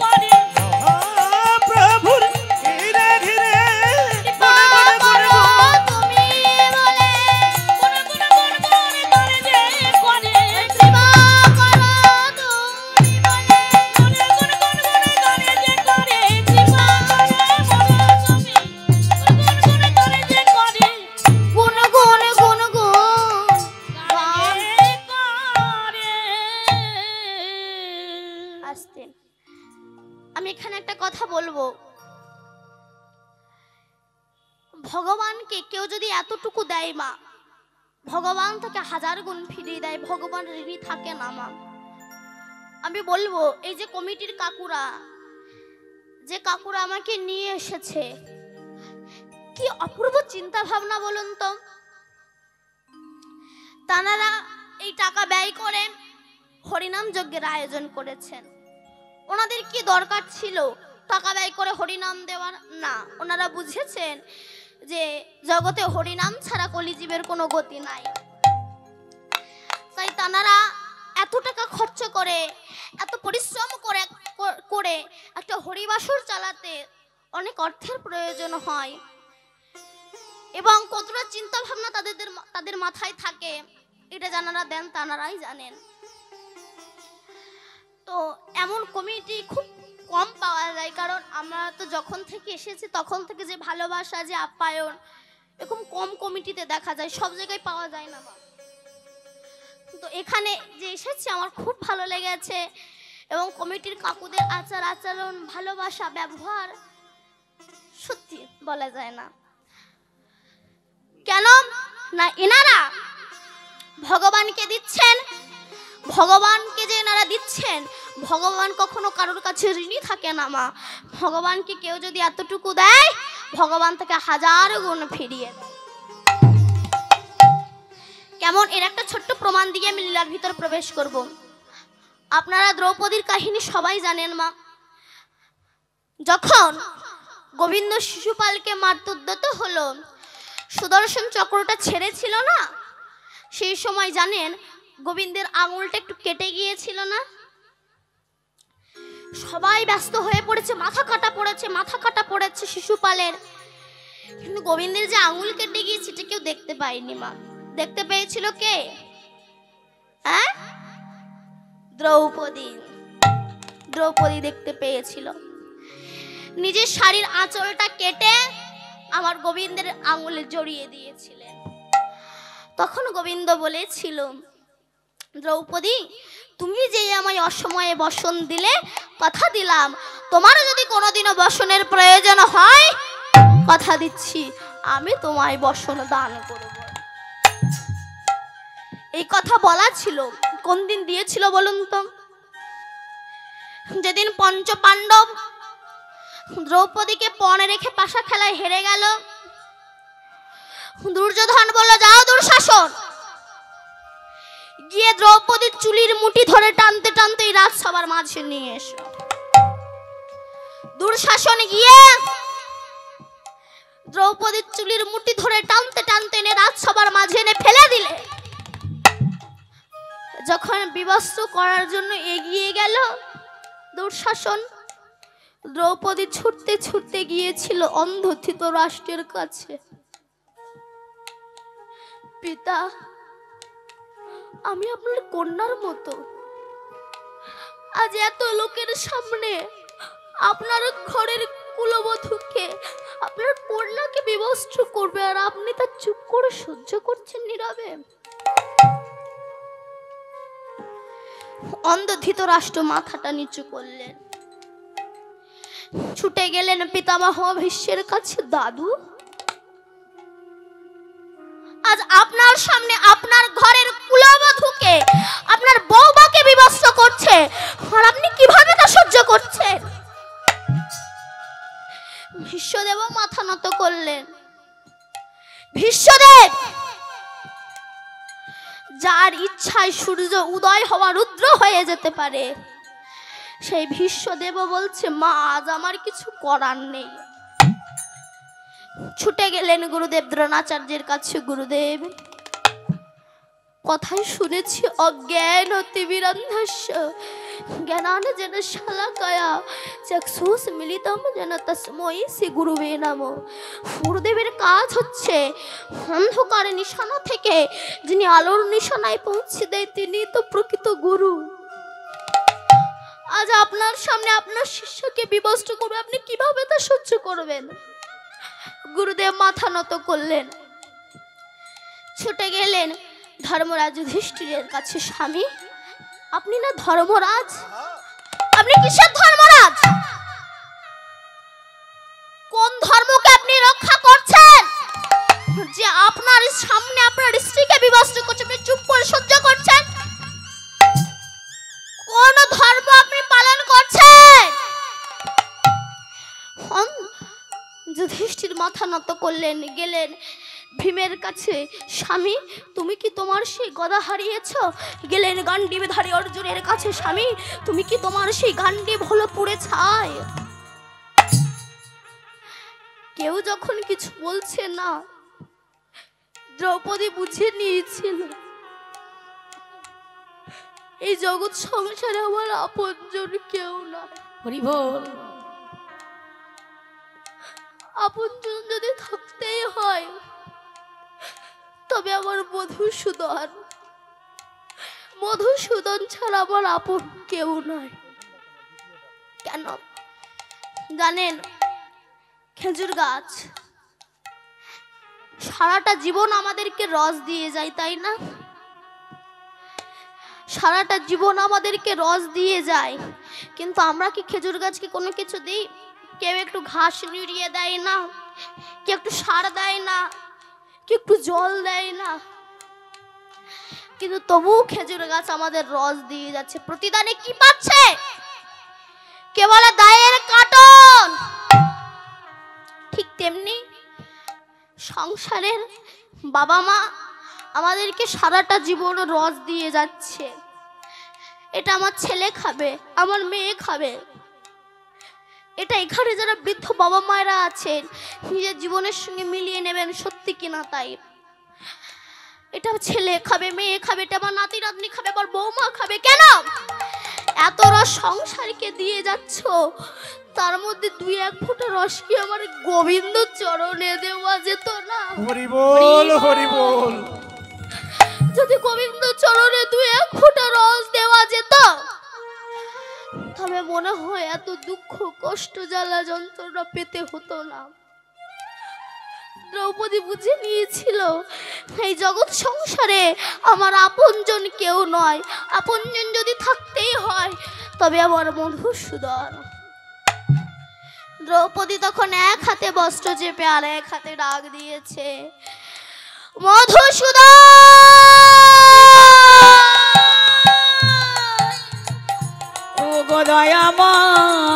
[SPEAKER 3] করে।
[SPEAKER 2] মহাপ্রভুর ধীরে ধীরে
[SPEAKER 1] কৃপা করো তুমি বলে,
[SPEAKER 3] গুন গুন গুন গুন গান যে করে।
[SPEAKER 1] কৃপা করো তুমি বলে,
[SPEAKER 3] গুন গুন গুন গুন গান যে করে। কৃপা করে বলো তুমি, গুন গুন গুন গান যে করে।
[SPEAKER 1] গুন গুন গুন গুন
[SPEAKER 3] গান
[SPEAKER 1] গান।
[SPEAKER 3] যে করে।
[SPEAKER 1] আসতে আমি এখানে একটা কথা বলবো, ভগবানকে কেউ যদি এতটুকু দেয় মা, ভগবান তাকে হাজার গুণ ফিরিয়ে দেয়, ভগবান ঋণী থাকে না মা। আমি বলবো এই যে কমিটির কাকুরা, যে কাকুরা আমাকে নিয়ে এসেছে, কি অপূর্ব চিন্তা ভাবনা বলুন তো। তানারা এই টাকা ব্যয় করে হরিনাম যজ্ঞের আয়োজন করেছেন। ওনাদের কি দরকার ছিল টাকা ব্যয় করে হরিনাম দেওয়ার? না, ওনারা বুঝেছেন যে জগতে হরিনাম ছাড়া কলিজীবের কোনো গতি নাই। তাই তানারা এত টাকা খরচ করে, এত পরিশ্রম করে করে একটা হরিবাসর চালাতে অনেক অর্থের প্রয়োজন হয়, এবং কতটা চিন্তা ভাবনা তাদের মাথায় থাকে এটা যারা দেন তানারাই জানেন। তো এমন কমিটি খুব কম পাওয়া যায়, কারণ আমরা তো যখন থেকে এসেছি তখন থেকে যে ভালোবাসা, যে আপ্যায়ন এরকম কম কমিটিতে দেখা যায়, সব জায়গায় পাওয়া যায় না মা। তো এখানে যে এসেছি আমার খুব ভালো লেগেছে, এবং কমিটির কাকুদের আচার আচরণ, ভালোবাসা, ব্যবহার সত্যি বলা যায় না। কেন না এনারা ভগবানকে দিচ্ছেন, ভগবানকে যে এনারা দিচ্ছেন, ভগবান কখনো কারোর কাছে ঋণী থাকে না মা। ভগবানকে কেউ যদি এতটুকু দেয়, ভগবান তাকে হাজার গুণ ফিরিয়ে দেয়। কেমন, এর একটা ছোট্ট প্রমাণ দিয়ে আমি লীলার ভিতর প্রবেশ করব। আপনারা দ্রৌপদীর কাহিনী সবাই জানেন মা। যখন গোবিন্দ শিশুপালকে মারতে উদ্যত হলো, সুদর্শন চক্রটা ছেড়েছিল না, সেই সময় জানেন গোবিন্দের আঙুলটা একটু কেটে গিয়েছিল না। সবাই ব্যস্ত হয়ে পড়েছে, মাথা কাটা পড়েছে শিশুপালের, কিন্তু গোবিন্দের যে আঙুল কেটে গিয়েছে এটা কেউ দেখতে পায়নি মা। দেখতে পেয়েছিল কে? হ্যাঁ, দ্রৌপদী দেখতে পেয়েছিল। নিজের শাড়ির আঁচলটা কেটে আমার গোবিন্দের আঙুলে জড়িয়ে দিয়েছিলেন। তখন গোবিন্দ বলেছিল, দ্রৌপদী তুমি যে আমায় অসময়ে বসন দিলে, কথা দিলাম তোমার যদি কোনোদিনও বসনের প্রয়োজন হয়, কথা দিচ্ছি আমি তোমায় বসন দান করব। এই কথা বলা ছিল। কোন দিন দিয়েছিল বলুন তো? যেদিন পঞ্চ পাণ্ডব দ্রৌপদীকে পণে রেখে পাশা খেলায় হেরে গেল, দুর্যোধন বলল, যাও দুঃশাসন, গিয়ে দ্রৌপদীর চুলির মুঠি ধরে টানতে টানতে এই রাজসভার মাঝে নিয়ে এসো। দুঃশাসন গিয়ে দ্রৌপদীর চুলির মুঠি ধরে টানতে টানতে এনে রাজসভার মাঝে এনে ফেলে দিলে। যখন বিবস্ত্র করার জন্য এগিয়ে গেল দুঃশাসন, দ্রৌপদী ছুটতে ছুটতে গিয়েছিল অন্ধ ধৃতরাষ্ট্রের কাছে। পিতা, আমি আপনার কন্যার মতো, আজ এত লোকের সামনে আপনার ঘরের কুলবধূকে, আপনার কন্যাকে বিবস্ত্র করবে, আর আপনি তা চুপ করে সহ্য করছেন নীরবে। অন্ধ ধৃতরাষ্ট্র মাথাটা নিচু করলেন, ছুটে গেলেন পিতামহ ভীষ্মের কাছে। দাদু, আজ আপনার সামনে আপনার ঘরের কুলবধূকে, আপনার বৌমাকে বিবস্ত্র করছে, আর আপনি কিভাবে তা সহ্য করছেন? ভীষ্মদেব মাথা নত করলেন। ভীষ্মদেব, যার ইচ্ছায় সূর্য উদয় হওয়া রুদ্র হয়ে যেতে পারে, সেই ভীষ্মদেব বলছে, মা আজ আমার কিছু করার নেই। ছুটে গেলেন গুরুদেব দ্রোণাচার্যের কাছে। গুরুদেব, কথাই শুনেছি অজ্ঞান তিমিরান্ধস্য জ্ঞানাঞ্জন শালাকায়া চক্ষুষমিলিতম যেন তস্मै শ্রী গুরুবে নমঃ। গুরুদেবের কাজ হচ্ছে অন্ধকার নিশানা থেকে যিনি আলোর নিশানায় পৌঁছে দেয়, তিনি তো প্রকৃত গুরু। আজ আপনার সামনে আপনার শিষ্যকে বিবস্ত্র করবে, আপনি কিভাবে তা সহ্য করবেন? গুরুদেব মাথা নত করলেন, ছুটে গেলেন ধর্মরাজ যুধিষ্ঠিরের কাছে। স্বামী, আপনি না ধর্মরাজ, আপনি কিসের ধর্মরাজ? কোন ধর্মকে আপনি রক্ষা করছেন যে আপনার সামনে আপনার স্ত্রীকে বিবস্ত্র করছে, আপনি চুপ করে সহ্য করছেন? কোন ধর্ম আপনি পালন করছেন? যুধিষ্ঠির মাথা নত করলেন, গেলেন ভীমের কাছে। স্বামী, তুমি কি তোমার সেই গদা হারিয়েছ? গেলেন গান্ডীবধারী অর্জুনের কাছে। স্বামী, তুমি কি তোমার সেই গান্ডীব হলো পুড়ে ছাই? কেউ যখন কিছু বলছে না, দ্রৌপদী বুঝে নিয়েছিল এই জগৎ সংসারে আমার আপনজন কেউ না।
[SPEAKER 3] হরি বল।
[SPEAKER 1] আপনজন যদি থাকতেই হয়, তবে আমার মধুসূদন ছাড়া আমার আপন কেউ নয়। কেন? জানেন খেজুর গাছ সারাটা জীবন আমাদেরকে রস দিয়ে যায়, তাই না? সারাটা জীবন আমাদেরকে রস দিয়ে যায়, কিন্তু আমরা কি খেজুর গাছকে কোনো কিছু দিই? কেউ একটু ঘাস নিড়িয়ে দেয় না, কেউ একটু সার দেয় না, কেউ একটু জল দেয় না, কিন্তু তবুও খেজুর গাছ আমাদের রস দিয়ে যাচ্ছে। প্রতিদানে কি পাচ্ছে? কে বলে দায়ের কাটন। ঠিক তেমনি সংসারের বাবা মা আমাদেরকে সারাটা জীবন রস দিয়ে যাচ্ছে। এটা আমার ছেলে খাবে, আমার মেয়ে খাবে। এটা এখানে যারা বৃদ্ধ বাবা মায়েরা আছেন নিজের জীবনের সঙ্গে মিলিয়ে নেবেন সত্যি কিনা তাই। এটা ছেলে খাবে, মেয়ে খাবে, এটা আমার নাতি নাতনি খাবে, আমার বৌমা খাবে। কেন এত রস সংসারকে দিয়ে যাচ্ছ? তার মধ্যে 2-1 ফোঁটা রস কি আমার গোবিন্দ চরণে দেওয়া যেত না?
[SPEAKER 2] হরি বল, হরি বল।
[SPEAKER 1] যদি গোবিন্দ চরণে 2-1 ফোঁটা রস দেওয়া যেত তবে মনে হয় এত দুঃখ কষ্ট জ্বালা যন্ত্রণা পেতে হতো না। দ্রৌপদী বুঝে নিয়েছিল এই জগৎ সংসারে আমার আপনজন কেউ নয়, আপনজন যদি থাকতেই হয় তবে আমার মধুসূদন। দ্রৌপদী তখন এক হাতে বস্ত্র চেপে আর এক হাতে ডাক দিয়েছে, মধুসূদন।
[SPEAKER 3] ও গো দয়াময়,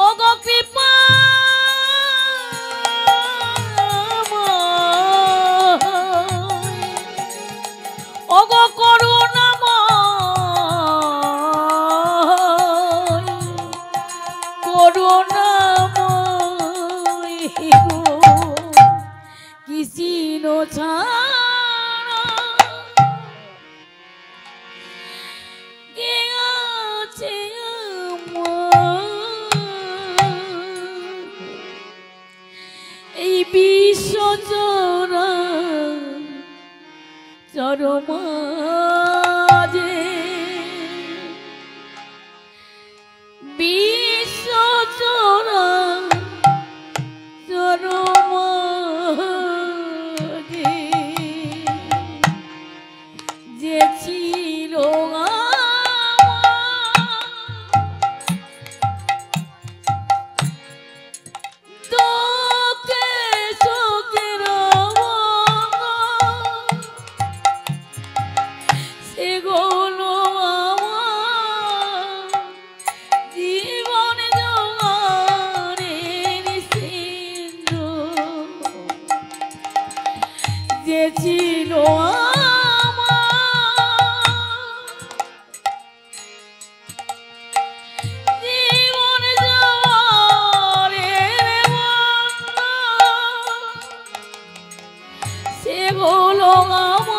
[SPEAKER 3] ও গো কৃপাময়, ও গো করুণাময়, করুণাময় গো কৃষ্ণ ছাড়া কে আছে আমার? এই বিশ্ব জোড়া চরমাজে, বিশ্ব জোড়া চরমাজে যে ছিল তোকে চোখের সেগুলো আমার জীবন জোয়ারের সিন্ধু যে ছিল জীবন জোয়ারের বন্যা সেগুলো আমার